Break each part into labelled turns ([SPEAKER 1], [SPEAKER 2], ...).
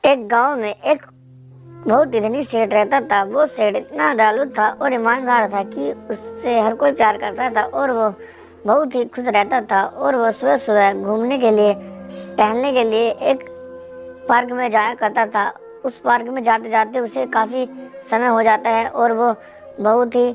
[SPEAKER 1] एक गांव में एक बहुत इतनी सेठ रहता था। वो सेठ इतना दयालु था और ईमानदार था कि उससे हर कोई प्यार करता था और वो बहुत ही खुश रहता था। और वो सुबह सुबह घूमने के लिए, टहलने के लिए एक पार्क में जाया करता था। उस पार्क में जाते जाते उसे काफ़ी समय हो जाता है और वो बहुत ही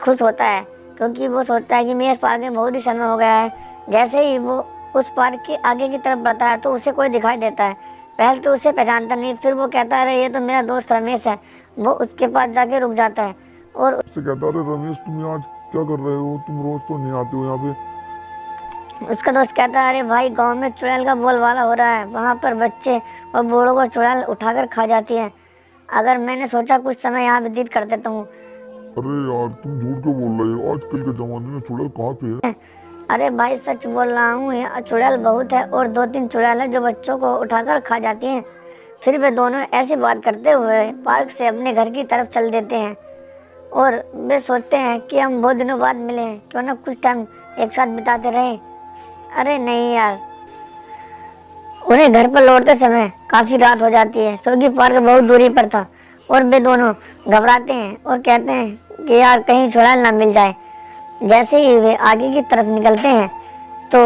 [SPEAKER 1] खुश होता है, क्योंकि वो सोचता है कि मैं इस पार्क में बहुत ही समय हो गया है। जैसे ही वो उस पार्क के आगे की तरफ बढ़ता है तो उसे कोई दिखाई देता है। पहले तो उसे पहचानता नहीं, फिर वो कहता है अरे ये तो मेरा दोस्त रमेश है। वो उसके पास जाके रुक जाता है और
[SPEAKER 2] उससे कहता अरे रमेश तुम यहाँ आज क्या कर रहे हो, तुम रोज तो नहीं आते हो यहाँ पे।
[SPEAKER 1] उसका दोस्त कहता है अरे भाई गांव में चुड़ैल का बोलबाला हो रहा है, वहाँ पर बच्चे और बूढ़ों को चुड़ैल उठाकर खा जाती है। अगर मैंने सोचा कुछ समय यहाँ व्यतीत कर देता हूँ।
[SPEAKER 2] अरे यार तुम झूठ क्यों बोल रहे हो, आजकल के जमाने में चुड़ैल कहाँ पे है।
[SPEAKER 1] अरे भाई सच बोल रहा हूँ, यहाँ चुड़ैल बहुत है और 2-3 चुड़ैल है जो बच्चों को उठाकर खा जाती हैं। फिर वे दोनों ऐसी बात करते हुए पार्क से अपने घर की तरफ चल देते हैं और वे सोचते हैं कि हम बहुत दिनों बाद मिले हैं, क्यों ना कुछ टाइम एक साथ बिताते रहें। अरे नहीं यार, उन्हें घर पर लौटते समय काफ़ी रात हो जाती है, क्योंकि पार्क बहुत दूरी पर था। और वे दोनों घबराते हैं और कहते हैं कि यार कहीं चुड़ैल ना मिल जाए। जैसे ही वे आगे की तरफ निकलते हैं तो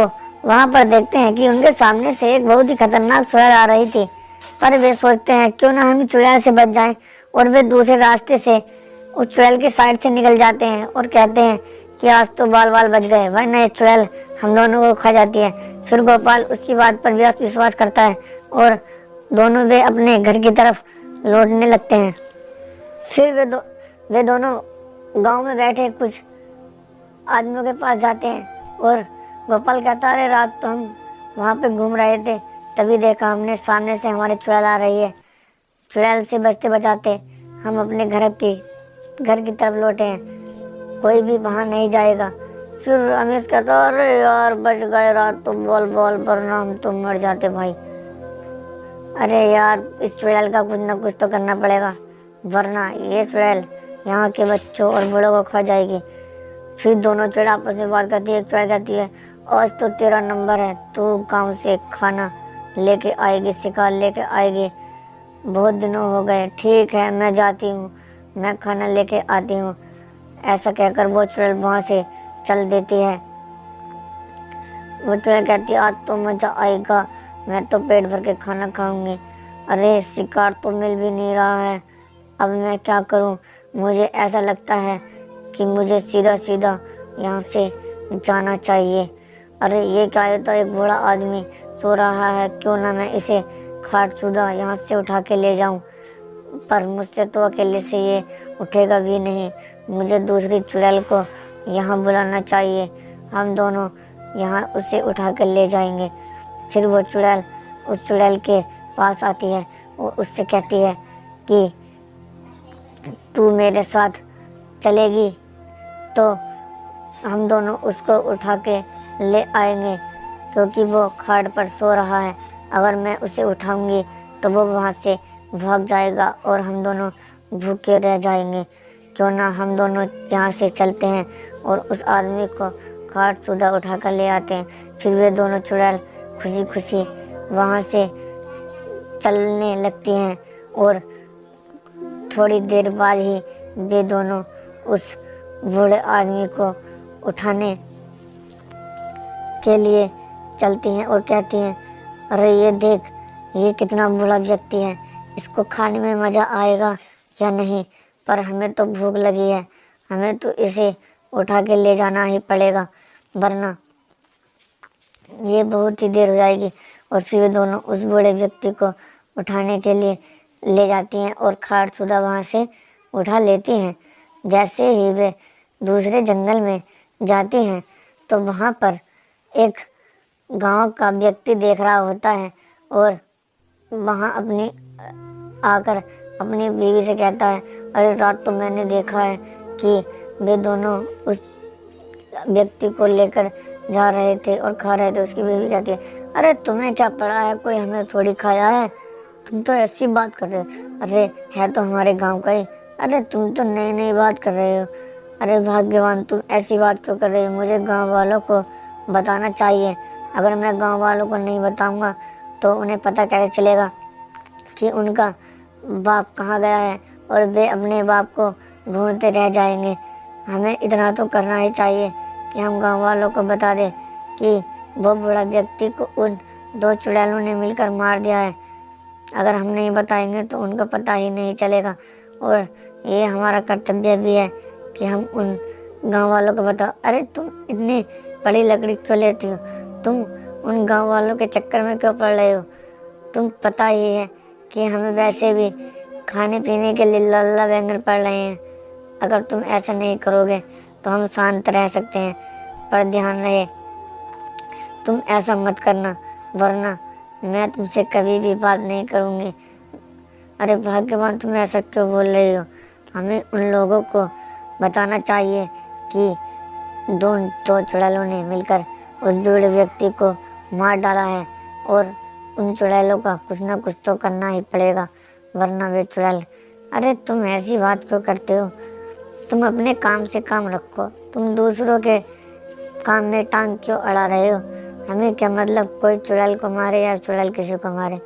[SPEAKER 1] वहां पर देखते हैं कि उनके सामने से एक बहुत ही खतरनाक चुड़ैल आ रही थी। पर वे सोचते हैं क्यों ना हम चुड़ैल से बच जाएं और वे दूसरे रास्ते से उस चुड़ैल के साइड से निकल जाते हैं और कहते हैं कि आज तो बाल बाल बच गए, वरना ये चुड़ैल हम दोनों को खा जाती है। फिर गोपाल उसकी बात पर विश्वास करता है और दोनों वे अपने घर की तरफ लौटने लगते हैं। फिर वे दोनों गांव में बैठे कुछ आदमियों के पास जाते हैं और गोपाल कहता है अरे रात तो हम वहाँ पे घूम रहे थे, तभी देखा हमने सामने से हमारी चुड़ैल आ रही है। चुड़ैल से बचते बचाते हम अपने घर की तरफ लौटे हैं, कोई भी वहाँ नहीं जाएगा। फिर रमेश कहता अरे यार बच गए, रात तो बोल बोल वरना हम तो मर जाते भाई। अरे यार इस चुड़ैल का कुछ ना कुछ तो करना पड़ेगा, वरना ये चुड़ैल यहाँ के बच्चों और बड़ों को खा जाएगी। फिर दोनों चुड़ैल आपस में बात करती है। एक चुड़ैल कहती है आज तो तेरा नंबर है, तू गांव से खाना लेके आएगी, शिकार लेके आएगी, बहुत दिनों हो गए। ठीक है मैं जाती हूँ, मैं खाना लेके आती हूँ। ऐसा कहकर वो चुड़ैल वहाँ से चल देती है। वो चुड़ैल कहती है आज तो मजा आएगा, मैं तो पेट भर के खाना खाऊंगी। अरे शिकार तो मिल भी नहीं रहा है, अब मैं क्या करूं। मुझे ऐसा लगता है कि मुझे सीधा सीधा यहाँ से जाना चाहिए। अरे ये क्या है, तो एक बूढ़ा आदमी सो रहा है, क्यों ना मैं इसे खाटशुदा यहाँ से उठा के ले जाऊं। पर मुझसे तो अकेले से ये उठेगा भी नहीं, मुझे दूसरी चुड़ैल को यहाँ बुलाना चाहिए, हम दोनों यहाँ उसे उठा कर ले जाएंगे। फिर वो चुड़ैल उस चुड़ैल के पास आती है और उससे कहती है कि तू मेरे साथ चलेगी तो हम दोनों उसको उठा के ले आएंगे, क्योंकि वो खाट पर सो रहा है। अगर मैं उसे उठाऊंगी तो वो वहाँ से भाग जाएगा और हम दोनों भूखे रह जाएंगे। क्यों ना हम दोनों यहाँ से चलते हैं और उस आदमी को खाटशुदा उठा कर ले आते हैं। फिर वे दोनों चुड़ैल खुशी खुशी वहाँ से चलने लगती हैं और थोड़ी देर बाद ही वे दोनों उस बूढ़े आदमी को उठाने के लिए चलती हैं और कहती हैं अरे ये देख, ये कितना बूढ़ा व्यक्ति है, इसको खाने में मज़ा आएगा या नहीं, पर हमें तो भूख लगी है, हमें तो इसे उठा के ले जाना ही पड़ेगा, वरना ये बहुत ही देर हो जाएगी। और फिर वे दोनों उस बूढ़े व्यक्ति को उठाने के लिए ले जाती हैं और खाटशुदा वहाँ से उठा लेती हैं। जैसे ही वे दूसरे जंगल में जाती हैं तो वहाँ पर एक गांव का व्यक्ति देख रहा होता है और वहाँ आकर अपनी बीवी से कहता है अरे रात तो मैंने देखा है कि वे दोनों उस व्यक्ति को लेकर जा रहे थे और खा रहे थे। उसकी बीवी कहती है अरे तुम्हें क्या पड़ा है, कोई हमें थोड़ी खाया है, तुम तो ऐसी बात कर रहे हो। अरे है तो हमारे गांव का ही, अरे तुम तो नई नई बात कर रहे हो। अरे भाग्यवान, तुम ऐसी बात क्यों कर रहे हो, मुझे गांव वालों को बताना चाहिए, अगर मैं गांव वालों को नहीं बताऊंगा तो उन्हें पता कैसे चलेगा कि उनका बाप कहाँ गया है और वे अपने बाप को ढूंढते रह जाएंगे। हमें इतना तो करना ही चाहिए कि हम गांव वालों को बता दें कि वो बूढ़ा व्यक्ति को उन 2 चुड़ैलों ने मिलकर मार दिया है। अगर हम नहीं बताएंगे तो उनको पता ही नहीं चलेगा, और ये हमारा कर्तव्य भी है कि हम उन गांव वालों को बताओ। अरे तुम इतनी बड़ी लकड़ी क्यों लेती हो? तुम उन गांव वालों के चक्कर में क्यों पड़ रहे हो? तुम पता ही है कि हमें वैसे भी खाने पीने के लिए लल्ला बैंगन पड़ रहे हैं। अगर तुम ऐसा नहीं करोगे तो हम शांत रह सकते हैं, पर ध्यान रहे तुम ऐसा मत करना, वरना मैं तुमसे कभी भी बात नहीं करूँगी। अरे भाग्यवान, तुम ऐसा क्यों बोल रही हो? हमें उन लोगों को बताना चाहिए कि दो चुड़ैलों ने मिलकर उस बूढ़े व्यक्ति को मार डाला है, और उन चुड़ैलों का कुछ ना कुछ तो करना ही पड़ेगा, वरना वे चुड़ैल। अरे तुम ऐसी बात क्यों करते हो? तुम अपने काम से काम रखो, तुम दूसरों के काम में टांग क्यों अड़ा रहे हो? हमें क्या मतलब कोई चुड़ैल को मारे या चुड़ैल किसी को मारे?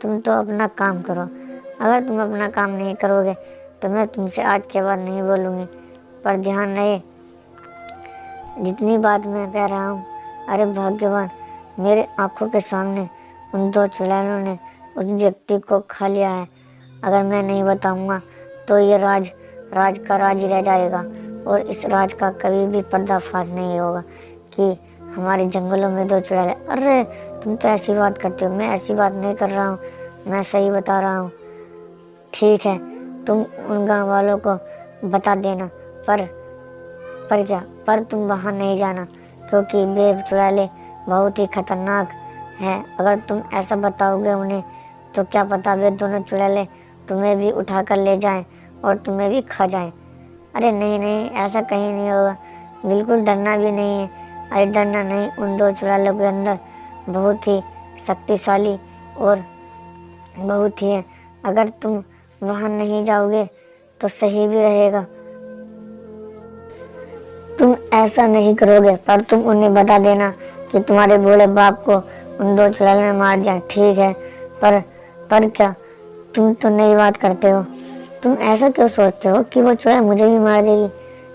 [SPEAKER 1] तुम तो अपना काम करो। अगर तुम अपना काम नहीं करोगे तो मैं तुमसे आज के बाद नहीं बोलूँगी, पर ध्यान रहे जितनी बात मैं कह रहा हूँ। अरे भाग्यवान, मेरे आंखों के सामने उन 2 चुड़ैलों ने उस व्यक्ति को खा लिया है। अगर मैं नहीं बताऊँगा तो ये राज का राज ही रह जाएगा, और इस राज का कभी भी पर्दाफाश नहीं होगा कि हमारे जंगलों में 2 चुड़ैल। अरे तुम तो ऐसी बात करते हो। मैं ऐसी बात नहीं कर रहा हूँ, मैं सही बता रहा हूँ। ठीक है, तुम उन गाँव वालों को बता देना, पर तुम वहाँ नहीं जाना, क्योंकि वे चुड़ैलें बहुत ही खतरनाक हैं। अगर तुम ऐसा बताओगे उन्हें तो क्या पता वे दोनों चुड़ैलें तुम्हें भी उठा कर ले जाएं और तुम्हें भी खा जाएं। अरे नहीं नहीं, ऐसा कहीं नहीं होगा, बिल्कुल डरना भी नहीं है। अरे डरना नहीं, उन 2 चुड़ैलों के अंदर बहुत ही शक्तिशाली और बहुत ही है। अगर तुम वहाँ नहीं जाओगे तो सही भी रहेगा। तुम ऐसा नहीं करोगे, पर तुम उन्हें बता देना कि तुम्हारे बूढ़े बाप को उन 2 चुड़ैलों ने मार दिया। ठीक है, पर क्या तुम तो नई बात करते हो? तुम ऐसा क्यों सोचते हो कि वो चुड़ैल मुझे भी मार देगी?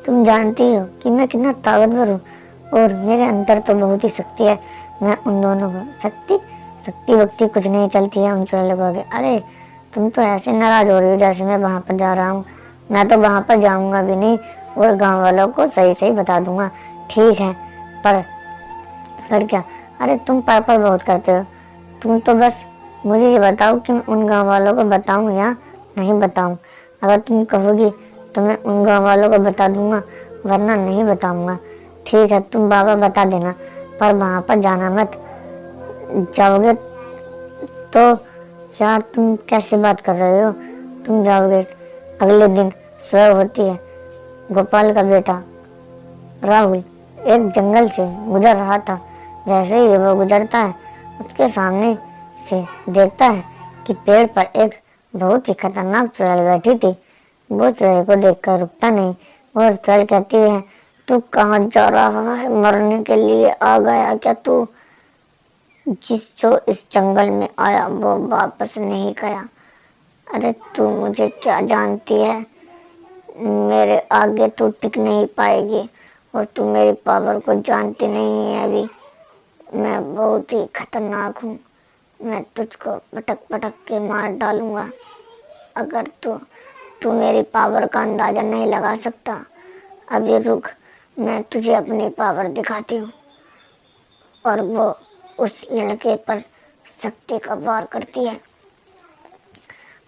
[SPEAKER 1] तुम जानती हो कि मैं कितना ताकतवर हूँ, और मेरे अंदर तो बहुत ही शक्ति है। मैं उन दोनों को शक्ति वक्ति कुछ नहीं चलती है उन चुड़ैलों को आगे। अरे तुम तो ऐसे नाराज हो रही हो जैसे मैं वहाँ पर जा रहा हूँ। मैं तो वहाँ पर जाऊँगा भी नहीं, और गांव वालों को सही बता दूंगा। ठीक है, पर क्या? अरे तुम पर बहुत करते हो। तुम तो बस मुझे ये बताओ कि मैं उन गांव वालों को बताऊं या नहीं बताऊं। अगर तुम कहोगी तो मैं उन गांव वालों को बता दूंगा, वरना नहीं बताऊंगा। ठीक है, तुम बाबा बता देना, पर वहाँ पर जाना मत। जाओगे तो यार तुम कैसे बात कर रहे हो? तुम जाओगे। अगले दिन सुबह होती है। गोपाल का बेटा राहुल एक जंगल से गुजर रहा था। जैसे ही वो गुजरता है, उसके सामने से देखता है कि पेड़ पर एक बहुत ही खतरनाक चुड़ैल बैठी थी। वो चुड़ैल को देखकर रुकता नहीं, और चुड़ैल कहती है, तू कहाँ जा रहा है? मरने के लिए आ गया क्या तू? जो इस जंगल में आया वो वापस नहीं गया। अरे तू मुझे क्या जानती है? मेरे आगे तू टिक नहीं पाएगी, और तू मेरी पावर को जानती नहीं है अभी। मैं बहुत ही खतरनाक हूँ। मैं तुझको पटक के मार डालूंगा। अगर तू मेरी पावर का अंदाजा नहीं लगा सकता, अभी रुक, मैं तुझे अपनी पावर दिखाती हूँ। और वो उस लड़के पर शक्ति का वार करती है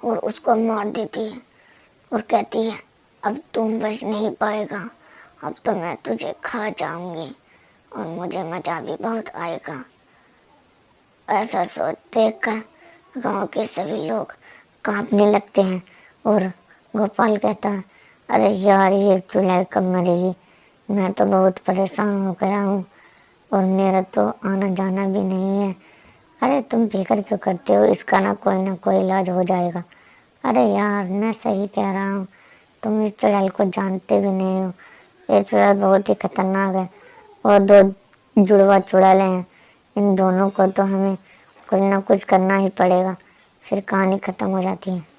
[SPEAKER 1] और उसको मार देती है, और कहती है, अब तुम बच नहीं पाएगा, अब तो मैं तुझे खा जाऊंगी, और मुझे मजा भी बहुत आएगा। ऐसा सोच देखकर गांव के सभी लोग कांपने लगते हैं, और गोपाल कहता है, अरे यार ये चुड़ैल कब मरेगी? मैं तो बहुत परेशान हो गया हूँ, और मेरा तो आना जाना भी नहीं है। अरे तुम फिक्र क्यों करते हो? इसका ना कोई इलाज हो जाएगा। अरे यार मैं सही कह रहा हूँ, तुम इस चुड़ैल को जानते भी नहीं हो। ये चुड़ैल बहुत ही खतरनाक है, और 2 जुड़वा चुड़ैलें हैं। इन दोनों को तो हमें कुछ ना कुछ करना ही पड़ेगा। फिर कहानी ख़त्म हो जाती है।